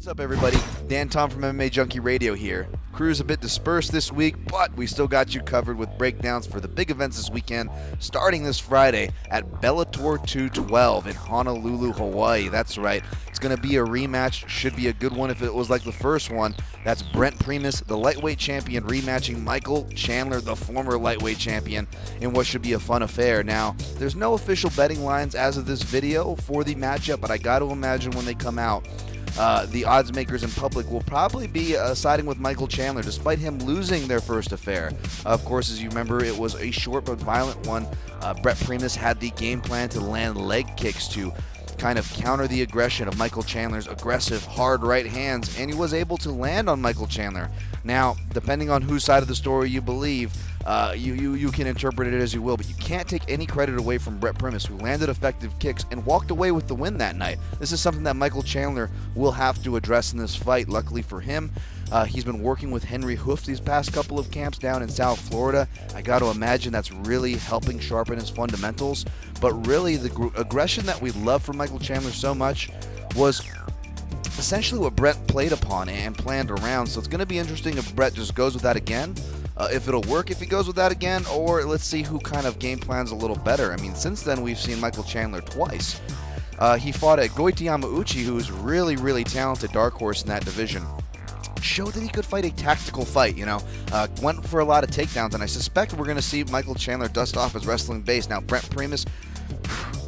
What's up, everybody? Dan Tom from MMAjunkie Radio here. Crew's a bit dispersed this week, but we still got you covered with breakdowns for the big events this weekend, starting this Friday at Bellator 212 in Honolulu, Hawaii. That's right. It's going to be a rematch. Should be a good one if it was like the first one. That's Brent Primus, the lightweight champion, rematching Michael Chandler, the former lightweight champion, in what should be a fun affair. Now, there's no official betting lines as of this video for the matchup, but I got to imagine when they come out, the odds makers in public will probably be siding with Michael Chandler, despite him losing their first affair. Of course, as you remember, it was a short but violent one. Brent Primus had the game plan to land leg kicks to kind of counter the aggression of Michael Chandler's aggressive, hard right hands, and he was able to land on Michael Chandler. Now, depending on whose side of the story you believe, you can interpret it as you will, but you can't take any credit away from Brent Primus, who landed effective kicks and walked away with the win that night. This is something that Michael Chandler will have to address in this fight. Luckily for him, he's been working with Henry Hooft these past couple of camps down in South Florida. I got to imagine that's really helping sharpen his fundamentals. But really, the aggression that we love from Michael Chandler so much was essentially what Brent played upon and planned around. So it's going to be interesting if Brent just goes with that again. If it'll work if he goes with that again, or let's see who kind of game plans a little better. I mean, since then we've seen Michael Chandler twice. He fought at Goiti Yamauchi, who is really, really talented dark horse in that division. Showed that he could fight a tactical fight, you know, went for a lot of takedowns, and I suspect we're going to see Michael Chandler dust off his wrestling base. Now, Brent Primus,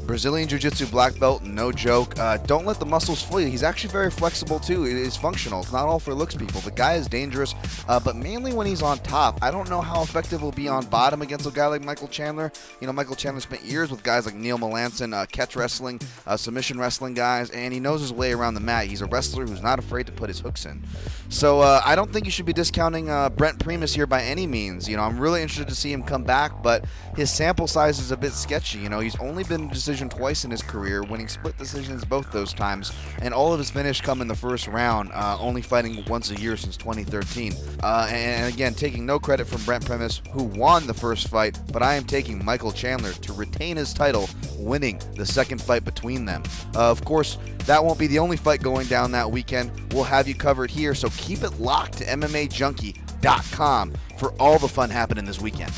Brazilian Jiu-Jitsu black belt, no joke. Don't let the muscles fool you. He's actually very flexible too. It is functional. It's not all for looks, people. The guy is dangerous, but mainly when he's on top. I don't know how effective he'll be on bottom against a guy like Michael Chandler. You know, Michael Chandler spent years with guys like Neil Melanson, catch wrestling, submission wrestling guys, and he knows his way around the mat. He's a wrestler who's not afraid to put his hooks in. So I don't think you should be discounting Brent Primus here by any means. You know, I'm really interested to see him come back, but his sample size is a bit sketchy. You know, he's only been in decision twice in his career, winning split decisions both those times, and all of his finishes come in the first round, only fighting once a year since 2013. And again, taking no credit from Brent Primus, who won the first fight, but I am taking Michael Chandler to retain his title, winning the second fight between them. Of course, that won't be the only fight going down that weekend. We'll have you covered here, so keep it locked to MMAjunkie.com for all the fun happening this weekend.